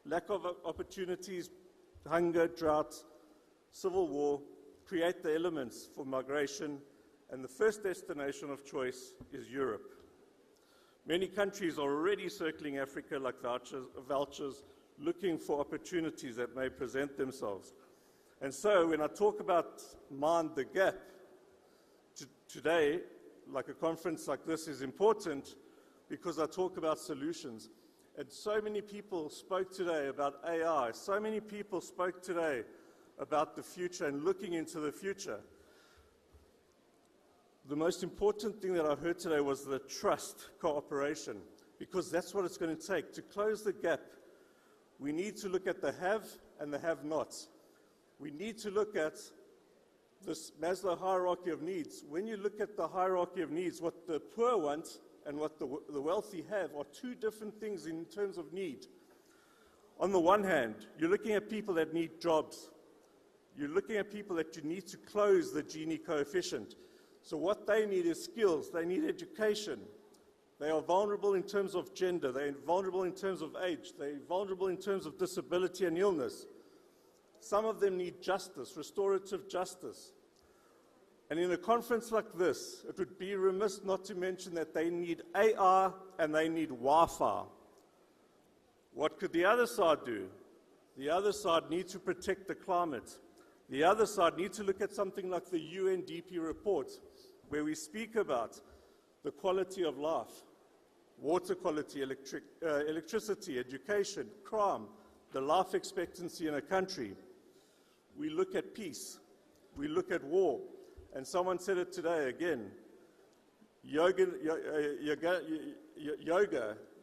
lack of opportunities, hunger, drought, civil war, create the elements for migration, and the first destination of choice is Europe. Many countries are already circling Africa like vultures, looking for opportunities that may present themselves. And so when I talk about mind the gap, today, like a conference like this is important because I talk about solutions. And so many people spoke today about AI. So many people spoke today about the future and looking into the future. The most important thing that I heard today was the trust, cooperation, because that's what it's going to take. To close the gap, we need to look at the have and the have-nots. We need to look at this Maslow hierarchy of needs. When you look at the hierarchy of needs, what the poor want and what the wealthy have are two different things in terms of need. On the one hand, you're looking at people that need jobs. You're looking at people that you need to close the Gini coefficient. So what they need is skills. They need education. They are vulnerable in terms of gender. They're vulnerable in terms of age. They're vulnerable in terms of disability and illness. Some of them need justice, restorative justice. And in a conference like this, it would be remiss not to mention that they need AR and they need Wi-Fi. What could the other side do? The other side needs to protect the climate. The other side needs to look at something like the UNDP report, where we speak about the quality of life, water quality, electricity, education, crime, the life expectancy in a country. We look at peace. We look at war. And someone said it today again. Yoga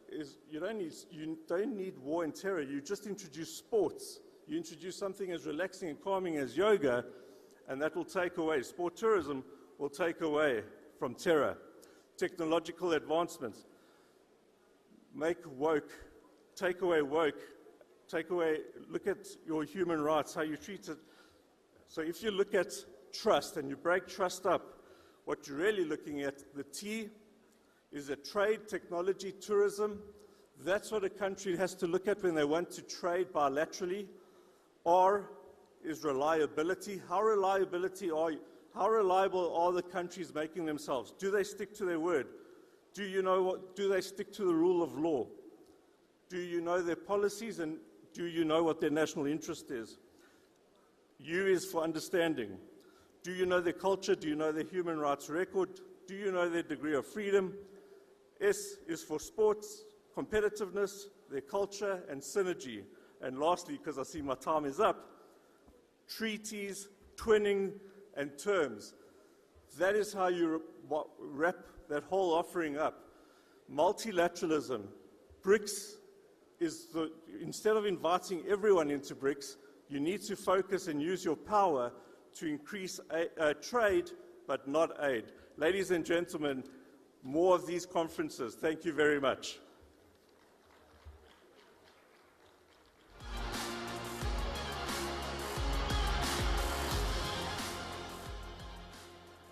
is, you don't need war and terror. You just introduce sports. You introduce something as relaxing and calming as yoga, and that will take away. Sport tourism will take away from terror. Technological advancements. Make woke. Take away woke. Take away, look at your human rights, how you treat it. So if you look at trust and you break trust up, what you're really looking at, the T is a trade, technology, tourism. That's what a country has to look at when they want to trade bilaterally. R is reliability. How reliable are the countries making themselves? Do they stick to their word? Do they stick to the rule of law? Do you know their policies, and do you know what their national interest is? U is for understanding. Do you know their culture? Do you know their human rights record? Do you know their degree of freedom? S is for sports, competitiveness, their culture, and synergy. And lastly, because I see my time is up, treaties, twinning, and terms. That is how you wrap that whole offering up. Multilateralism. BRICS is instead of inviting everyone into BRICS, you need to focus and use your power to increase trade, but not aid. Ladies and gentlemen, more of these conferences. Thank you very much.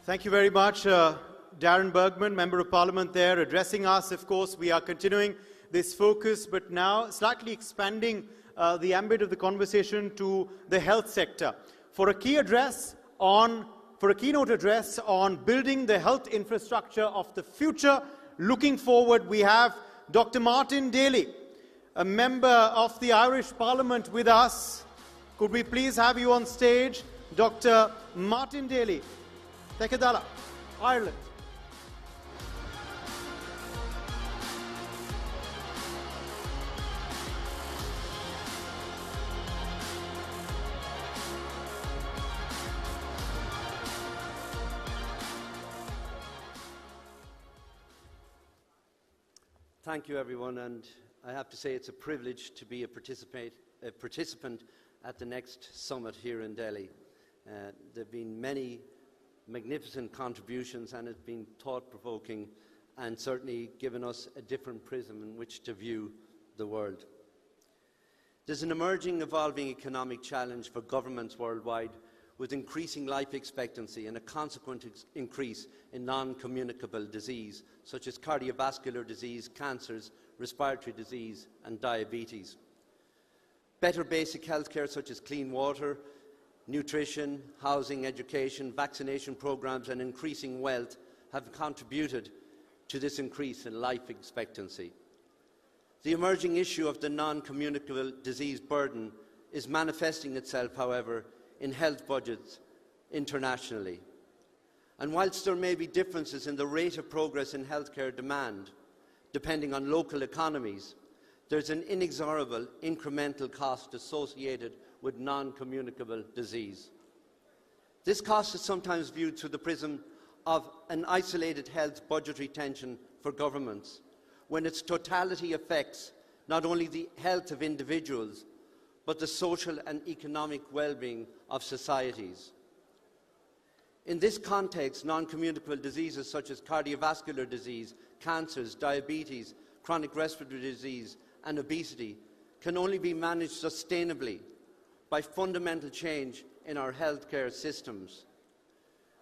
Thank you very much, Darren Bergman, Member of Parliament there, addressing us. Of course, we are continuing this focus, but now slightly expanding the ambit of the conversation to the health sector. For a keynote address on building the health infrastructure of the future, looking forward, we have Dr. Martin Daly, a member of the Irish Parliament with us. Could we please have you on stage, Dr. Martin Daly, Tekadala, Ireland. Thank you, everyone, and I have to say it's a privilege to be a participant at the next summit here in Delhi. There have been many magnificent contributions, and it's been thought-provoking and certainly given us a different prism in which to view the world. There's an emerging, evolving economic challenge for governments worldwide, with increasing life expectancy and a consequent increase in non-communicable disease, such as cardiovascular disease, cancers, respiratory disease, and diabetes. Better basic health care such as clean water, nutrition, housing, education, vaccination programs and increasing wealth have contributed to this increase in life expectancy. The emerging issue of the non-communicable disease burden is manifesting itself, however, in health budgets internationally. And whilst there may be differences in the rate of progress in healthcare demand, depending on local economies, there's an inexorable incremental cost associated with non-communicable disease. This cost is sometimes viewed through the prism of an isolated health budgetary tension for governments, when its totality affects not only the health of individuals, but the social and economic well-being of societies. In this context, non-communicable diseases such as cardiovascular disease, cancers, diabetes, chronic respiratory disease and obesity can only be managed sustainably by fundamental change in our healthcare systems.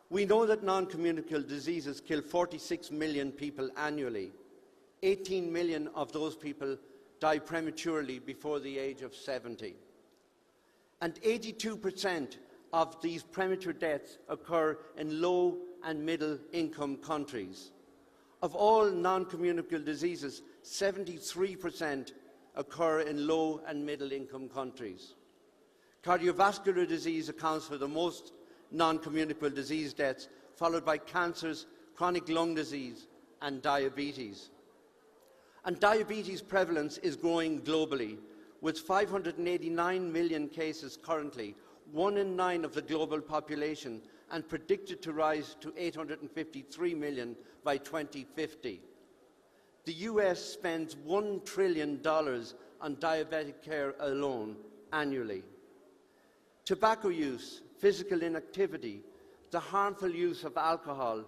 We know that non-communicable diseases kill 46 million people annually. 18 million of those people die prematurely before the age of 70. And 82% of these premature deaths occur in low and middle income countries. Of all non-communicable diseases, 73% occur in low and middle income countries. Cardiovascular disease accounts for the most non-communicable disease deaths, followed by cancers, chronic lung disease and diabetes. And diabetes prevalence is growing globally, with 589 million cases currently, 1 in 9 of the global population, and predicted to rise to 853 million by 2050. The US spends $1 trillion on diabetic care alone annually. Tobacco use, physical inactivity, the harmful use of alcohol,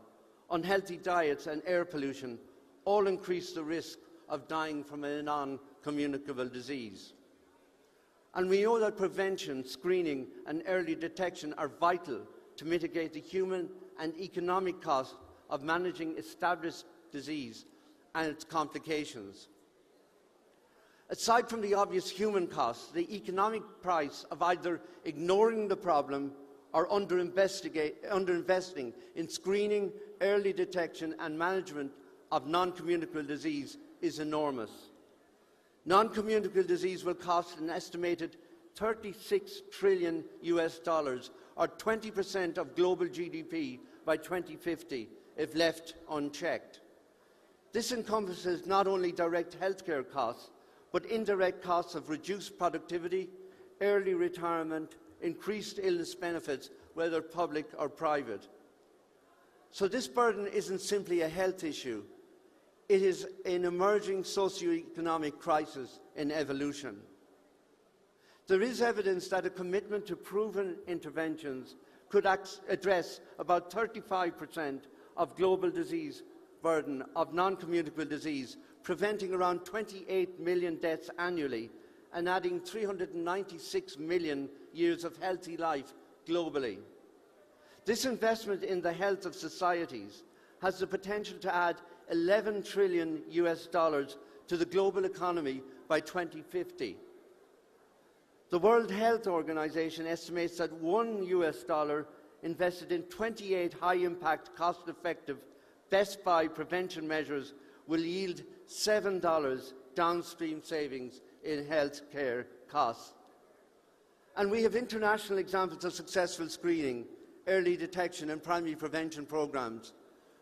unhealthy diets and air pollution all increase the risk of dying from a non-communicable disease. And we know that prevention, screening and early detection are vital to mitigate the human and economic cost of managing established disease and its complications. Aside from the obvious human costs, the economic price of either ignoring the problem or underinvesting in screening, early detection and management of non-communicable disease is enormous. Non-communicable disease will cost an estimated $36 trillion or 20% of global GDP by 2050 if left unchecked. This encompasses not only direct healthcare costs, but indirect costs of reduced productivity, early retirement, increased illness benefits, whether public or private. So this burden isn't simply a health issue. It is an emerging socio-economic crisis in evolution. There is evidence that a commitment to proven interventions could address about 35% of global disease burden of non-communicable disease, preventing around 28 million deaths annually and adding 396 million years of healthy life globally. This investment in the health of societies has the potential to add $11 trillion to the global economy by 2050. The World Health Organization estimates that $1 invested in 28 high-impact, cost-effective Best Buy prevention measures will yield $7 downstream savings in health care costs. And we have international examples of successful screening, early detection and primary prevention programmes.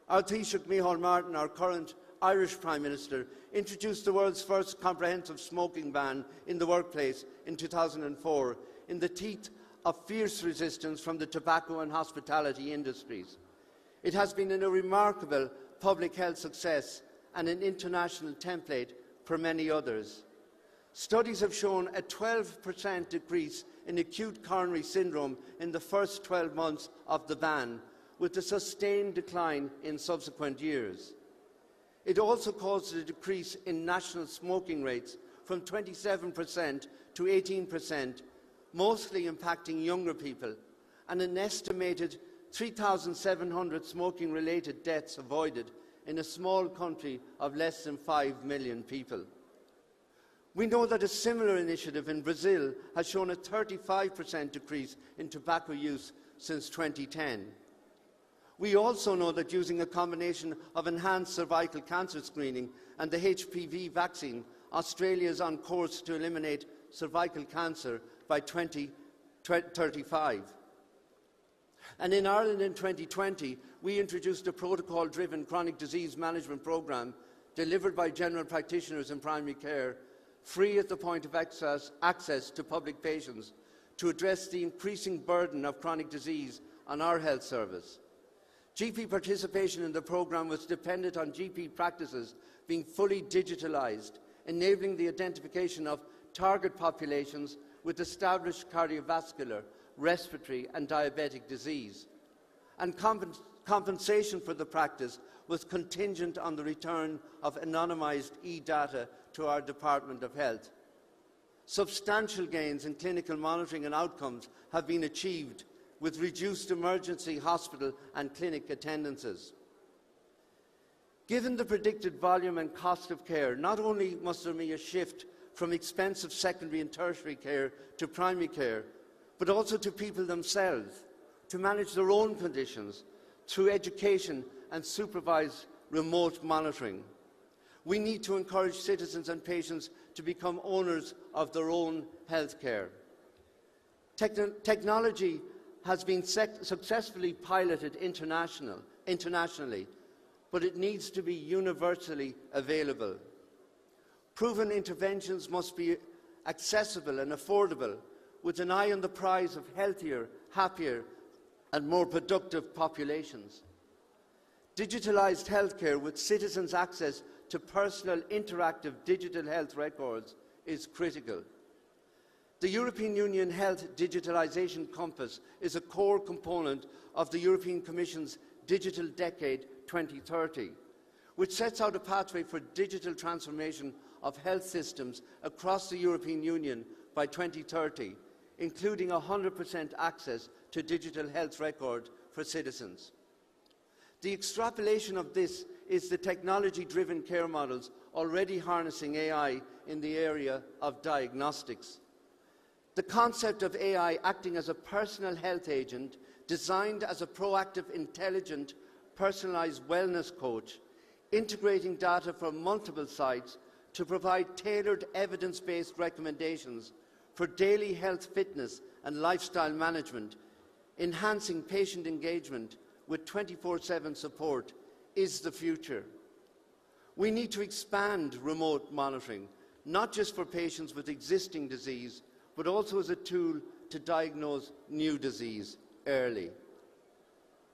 Our Taoiseach Micheál Martin, our current Irish Prime Minister, introduced the world's first comprehensive smoking ban in the workplace in 2004 in the teeth of fierce resistance from the tobacco and hospitality industries. It has been a remarkable public health success and an international template for many others. Studies have shown a 12% decrease in acute coronary syndrome in the first 12 months of the ban, with a sustained decline in subsequent years. It also caused a decrease in national smoking rates from 27% to 18%, mostly impacting younger people, and an estimated 3,700 smoking-related deaths avoided in a small country of less than 5 million people. We know that a similar initiative in Brazil has shown a 35% decrease in tobacco use since 2010. We also know that using a combination of enhanced cervical cancer screening and the HPV vaccine, Australia is on course to eliminate cervical cancer by 2035. And in Ireland in 2020, we introduced a protocol-driven chronic disease management programme delivered by general practitioners in primary care, free at the point of access to public patients, to address the increasing burden of chronic disease on our health service. GP participation in the programme was dependent on GP practices being fully digitalised, enabling the identification of target populations with established cardiovascular, respiratory and diabetic disease. And compensation for the practice was contingent on the return of anonymised e-data to our Department of Health. Substantial gains in clinical monitoring and outcomes have been achieved with reduced emergency hospital and clinic attendances. Given the predicted volume and cost of care, not only must there be a shift from expensive secondary and tertiary care to primary care, but also to people themselves, to manage their own conditions through education and supervised remote monitoring. We need to encourage citizens and patients to become owners of their own health care. Technology has been successfully piloted internationally, but it needs to be universally available. Proven interventions must be accessible and affordable, with an eye on the prize of healthier, happier and more productive populations. Digitalised healthcare with citizens' access to personal interactive digital health records is critical. The European Union Health Digitalisation Compass is a core component of the European Commission's Digital Decade 2030, which sets out a pathway for digital transformation of health systems across the European Union by 2030, including 100% access to digital health record for citizens. The extrapolation of this is the technology-driven care models already harnessing AI in the area of diagnostics. The concept of AI acting as a personal health agent designed as a proactive, intelligent, personalised wellness coach, integrating data from multiple sites to provide tailored evidence-based recommendations for daily health fitness and lifestyle management, enhancing patient engagement with 24/7 support is the future. We need to expand remote monitoring, not just for patients with existing disease, but also as a tool to diagnose new disease early.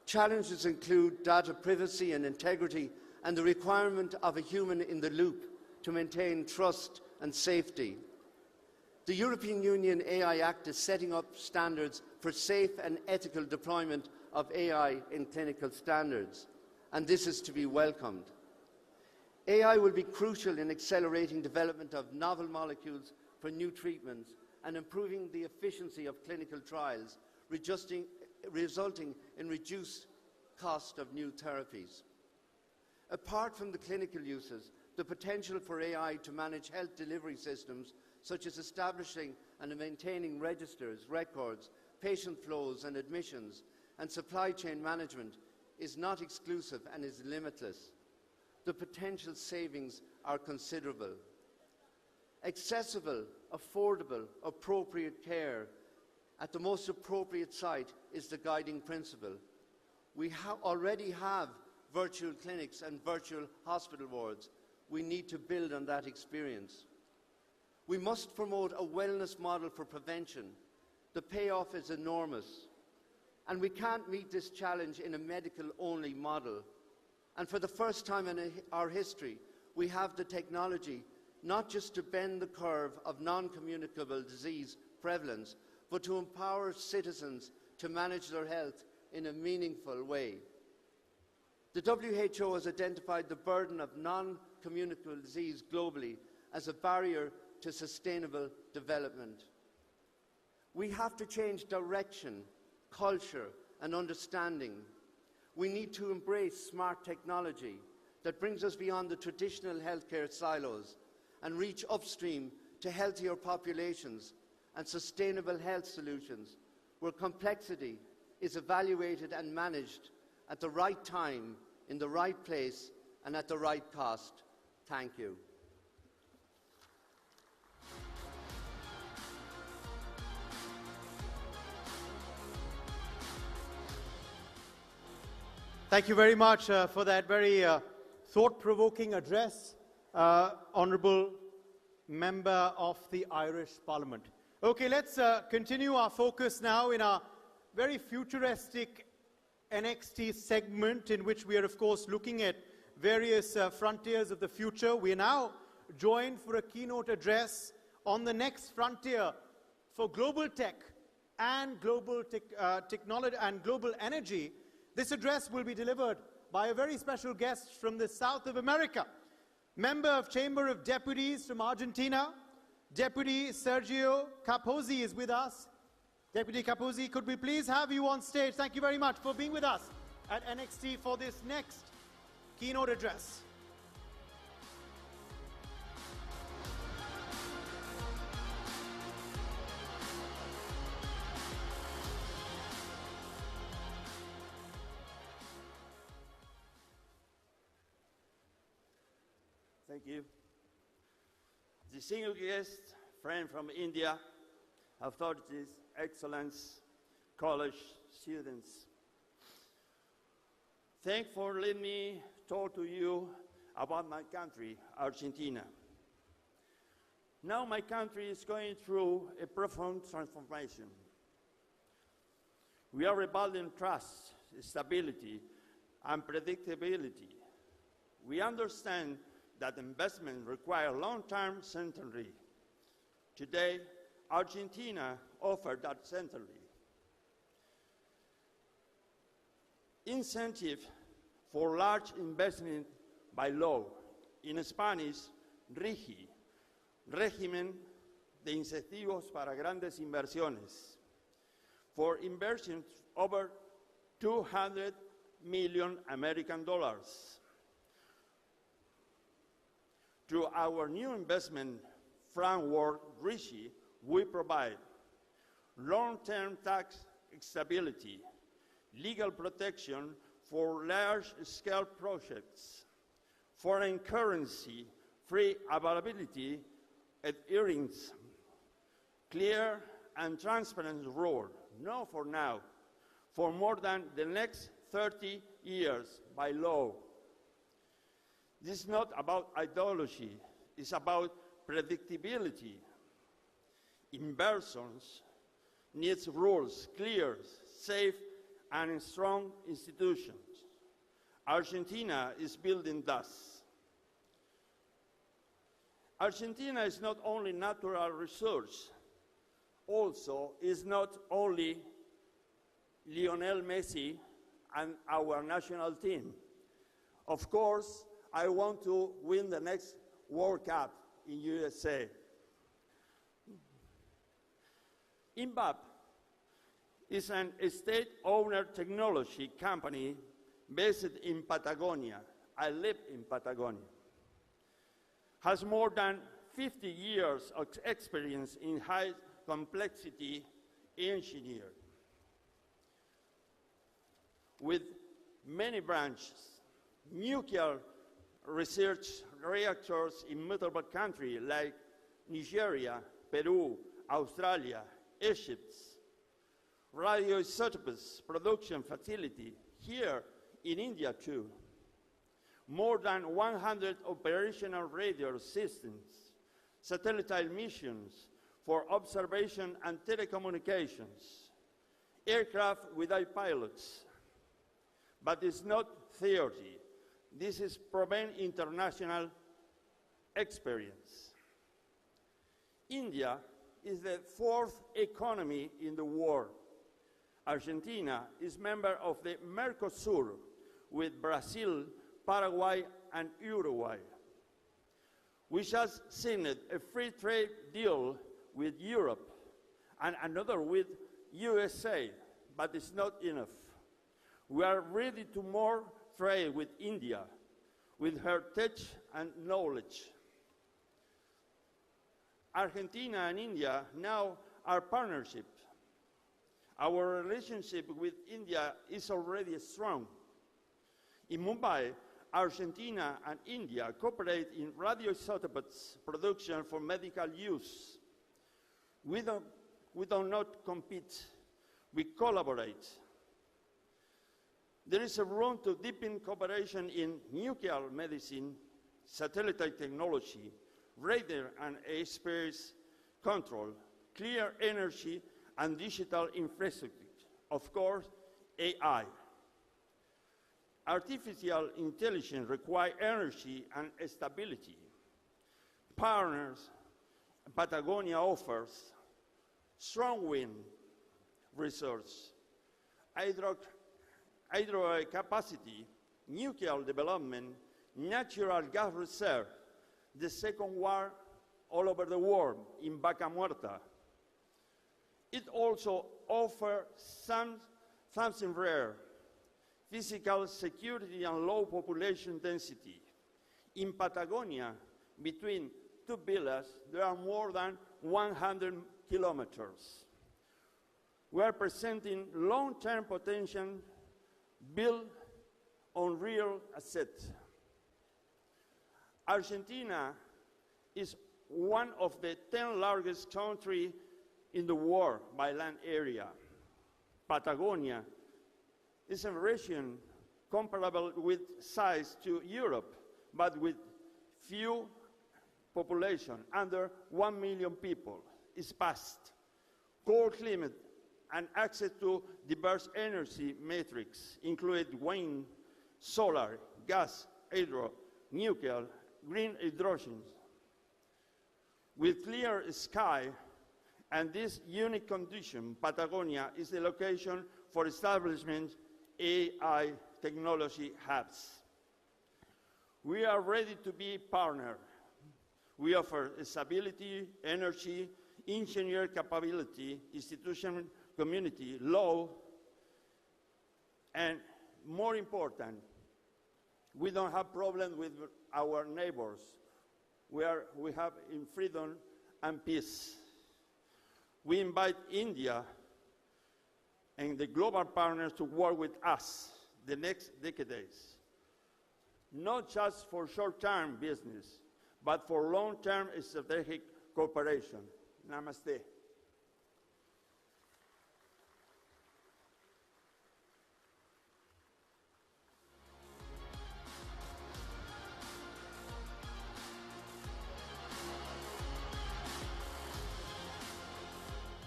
Challenges include data privacy and integrity and the requirement of a human in the loop to maintain trust and safety. The European Union AI Act is setting up standards for safe and ethical deployment of AI in clinical standards, and this is to be welcomed. AI will be crucial in accelerating development of novel molecules for new treatments and improving the efficiency of clinical trials, resulting in reduced cost of new therapies. Apart from the clinical uses, the potential for AI to manage health delivery systems, such as establishing and maintaining registers, records, patient flows and admissions, and supply chain management, is not exclusive and is limitless. The potential savings are considerable. Accessible, affordable, appropriate care at the most appropriate site is the guiding principle. We already have virtual clinics and virtual hospital wards. We need to build on that experience. We must promote a wellness model for prevention. The payoff is enormous. And we can't meet this challenge in a medical-only model. And for the first time in our history, we have the technology not just to bend the curve of non-communicable disease prevalence, but to empower citizens to manage their health in a meaningful way. The WHO has identified the burden of non-communicable disease globally as a barrier to sustainable development. We have to change direction, culture, and understanding. We need to embrace smart technology that brings us beyond the traditional healthcare silos and reach upstream to healthier populations and sustainable health solutions, where complexity is evaluated and managed at the right time, in the right place, and at the right cost. Thank you. Thank you very much for that very thought-provoking address, Honourable Member of the Irish Parliament. Okay, let's continue our focus now in our very futuristic NXT segment, in which we are, of course, looking at various frontiers of the future. We are now joined for a keynote address on the next frontier for global tech and global technology and global energy. This address will be delivered by a very special guest from the south of America, member of Chamber of Deputies from Argentina. Deputy Sergio Capozzi is with us. Deputy Capozzi, could we please have you on stage? Thank you very much for being with us at NXT for this next keynote address. Thank you. Distinguished guest, friend from India, authorities, excellence, college students. Thank you for letting me talk to you about my country, Argentina. Now my country is going through a profound transformation. We are rebuilding trust, stability, and predictability. We understand that investment requires long-term certainty. Today, Argentina offers that certainty. Incentive for large investment by law, in Spanish, RIGI, Régimen de Incentivos para Grandes Inversiones, for inversions over $200 million American dollars. Through our new investment framework, RIGI, we provide long-term tax stability, legal protection for large-scale projects, foreign currency, free availability at earnings, clear and transparent rule, not for now, for more than the next 30 years by law. This is not about ideology, it's about predictability. Inversions need rules, clear, safe, and strong institutions. Argentina is building thus. Argentina is not only natural resource, also is not only Lionel Messi and our national team. Of course, I want to win the next World Cup in USA. INVAP is an state-owned technology company based in Patagonia. I live in Patagonia. Has more than 50 years of experience in high complexity engineering, with many branches, nuclear research reactors in multiple countries like Nigeria, Peru, Australia, Egypt, radioisotopes production facility here in India too. More than 100 operational radio systems, satellite missions for observation and telecommunications, aircraft without pilots. But it's not theory. This is proven international experience. India is the fourth economy in the world. Argentina is member of the Mercosur with Brazil, Paraguay, and Uruguay. We just signed a free trade deal with Europe and another with USA, but it's not enough. We are ready to more trade with India, with heritage and knowledge. Argentina and India now are partnership. Our relationship with India is already strong. In Mumbai, Argentina and India cooperate in radioisotopes production for medical use. We do not compete, we collaborate. There is a room to deepen cooperation in nuclear medicine, satellite technology, radar and airspace control, clear energy and digital infrastructure. Of course, AI. Artificial intelligence requires energy and stability. Partners, Patagonia offers strong wind resource, hydro capacity, nuclear development, natural gas reserve, the second war all over the world in Vaca Muerta. It also offers something rare, physical security and low population density. In Patagonia, between two villas, there are more than 100 kilometers. We are presenting long-term potential built on real assets. Argentina is one of the 10 largest countries in the world by land area. Patagonia is a region comparable with size to Europe, but with few population, under 1 million people. It's vast, cold climate, and access to diverse energy matrix, including wind, solar, gas, hydro, nuclear, green hydrogen. With clear sky and this unique condition, Patagonia is the location for establishment AI technology hubs. We are ready to be partner. We offer stability, energy, engineer capability, institution, community, law, and more important, we don't have problems with our neighbors. We have in freedom and peace. We invite India and the global partners to work with us the next decades, not just for short-term business, but for long-term strategic cooperation. Namaste.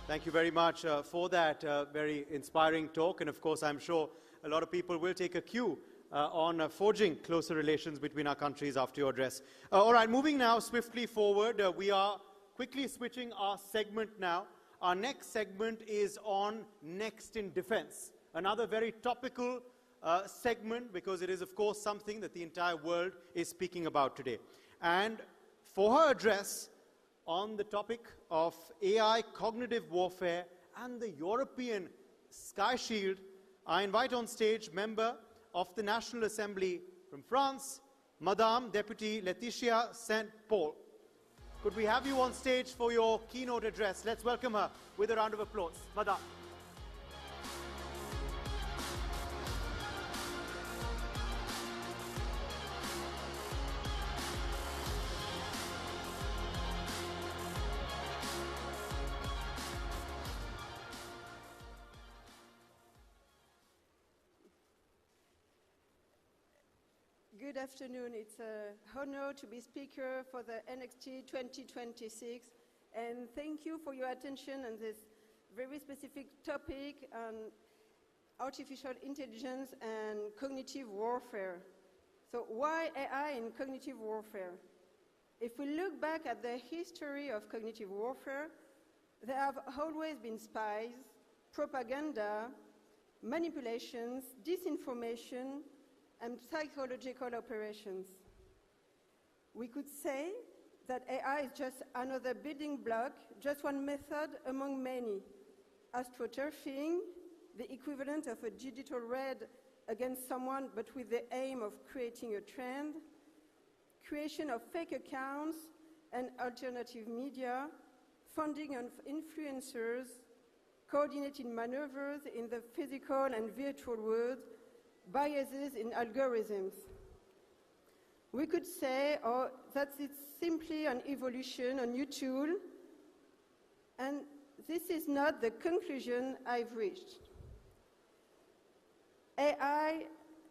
Thank you very much for that very inspiring talk. And of course, I'm sure a lot of people will take a cue on forging closer relations between our countries after your address. All right, moving now swiftly forward. We are quickly switching our segment now. Our next segment is on Next in Defense. Another very topical segment, because it is, of course, something that the entire world is speaking about today. And for her address on the topic of AI cognitive warfare and the European Sky Shield, I invite on stage member of the National Assembly from France, Madame Deputy Laetitia Saint-Paul. Could we have you on stage for your keynote address? Let's welcome her with a round of applause. Madame. Good afternoon. It's an honor to be speaker for the NXT 2026, and thank you for your attention on this very specific topic on artificial intelligence and cognitive warfare. So why AI in cognitive warfare? If we look back at the history of cognitive warfare, there have always been spies, propaganda, manipulations, disinformation, and psychological operations. We could say that AI is just another building block, just one method among many. Astroturfing, the equivalent of a digital raid against someone, but with the aim of creating a trend. Creation of fake accounts, and alternative media, funding of influencers, coordinated maneuvers in the physical and virtual world, biases in algorithms. We could say that it's simply an evolution, a new tool, and this is not the conclusion I've reached. AI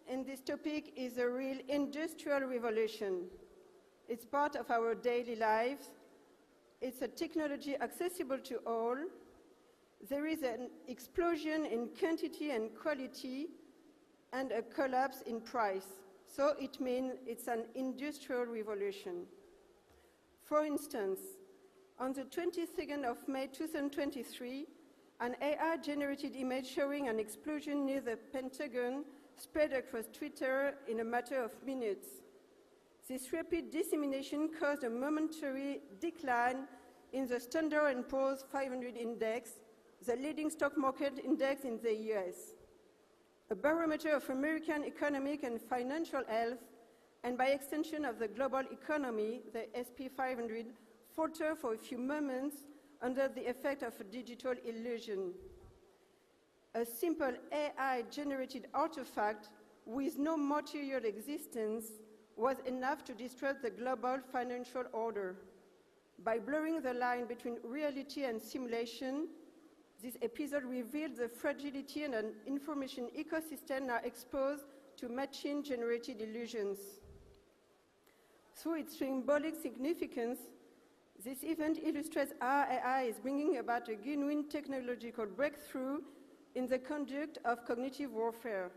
in this topic is a real industrial revolution. It's part of our daily lives. It's a technology accessible to all. There is an explosion in quantity and quality and a collapse in price. So it means it's an industrial revolution. For instance, on the 22nd of May 2023, an AI-generated image showing an explosion near the Pentagon spread across Twitter in a matter of minutes. This rapid dissemination caused a momentary decline in the Standard & Poor's 500 index, the leading stock market index in the US, a barometer of American economic and financial health, and by extension of the global economy, the SP 500 faltered for a few moments under the effect of a digital illusion. A simple AI-generated artifact with no material existence was enough to disrupt the global financial order. By blurring the line between reality and simulation, this episode revealed the fragility in an information ecosystem now exposed to machine-generated illusions. Through its symbolic significance, this event illustrates how AI is bringing about a genuine technological breakthrough in the conduct of cognitive warfare.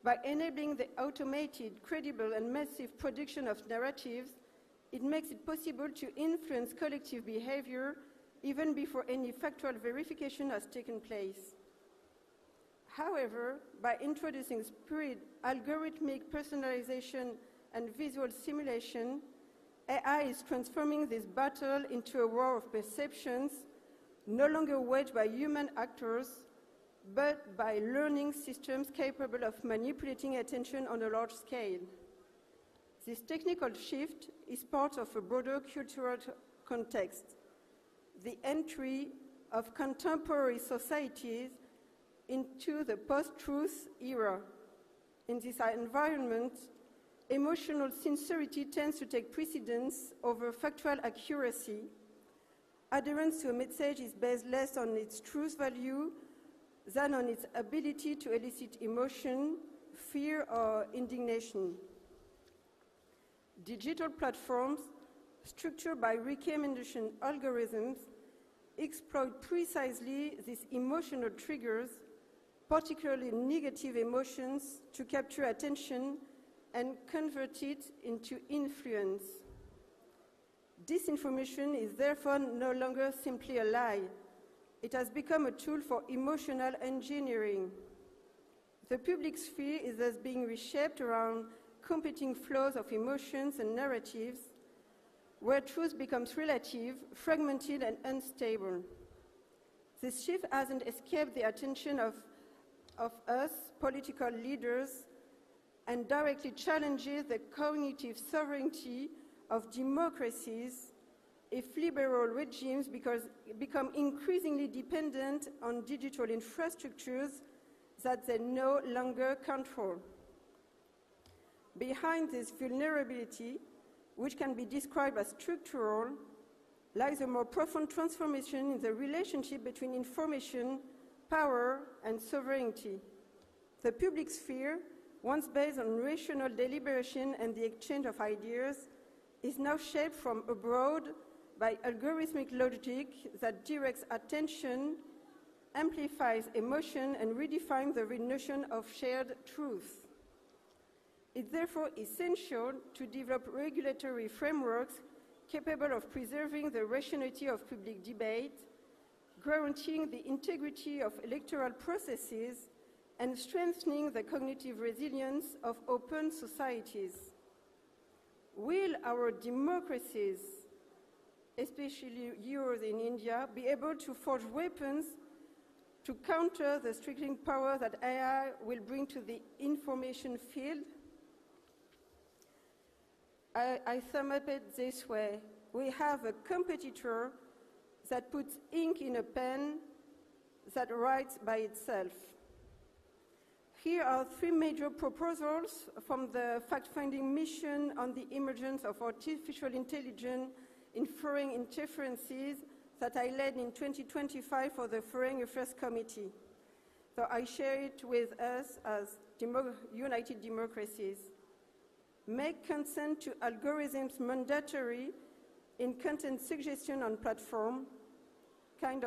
By enabling the automated, credible, and massive production of narratives, it makes it possible to influence collective behavior even before any factual verification has taken place. However, by introducing speed, algorithmic personalization, and visual simulation, AI is transforming this battle into a war of perceptions, no longer waged by human actors, but by learning systems capable of manipulating attention on a large scale. This technical shift is part of a broader cultural context, the entry of contemporary societies into the post-truth era. In this environment, emotional sincerity tends to take precedence over factual accuracy. Adherence to a message is based less on its truth value than on its ability to elicit emotion, fear, or indignation. Digital platforms, structured by recommendation algorithms, exploit precisely these emotional triggers, particularly negative emotions, to capture attention and convert it into influence. Disinformation is therefore no longer simply a lie. It has become a tool for emotional engineering. The public sphere is thus being reshaped around competing flows of emotions and narratives, where truth becomes relative, fragmented, and unstable. This shift hasn't escaped the attention of us, political leaders, and directly challenges the cognitive sovereignty of democracies if liberal regimes become increasingly dependent on digital infrastructures that they no longer control. Behind this vulnerability, which can be described as structural, lies a more profound transformation in the relationship between information, power, and sovereignty. The public sphere, once based on rational deliberation and the exchange of ideas, is now shaped from abroad by algorithmic logic that directs attention, amplifies emotion, and redefines the notion of shared truth. It's therefore essential to develop regulatory frameworks capable of preserving the rationality of public debate, guaranteeing the integrity of electoral processes, and strengthening the cognitive resilience of open societies. Will our democracies, especially yours in India, be able to forge weapons to counter the striking power that AI will bring to the information field? I sum up it this way. we have a competitor that puts ink in a pen that writes by itself. Here are 3 major proposals from the fact-finding mission on the emergence of artificial intelligence in foreign interferences that I led in 2025 for the Foreign Affairs Committee. So I share it with us as United Democracies. Make consent to algorithms mandatory in content suggestion on platform, kind of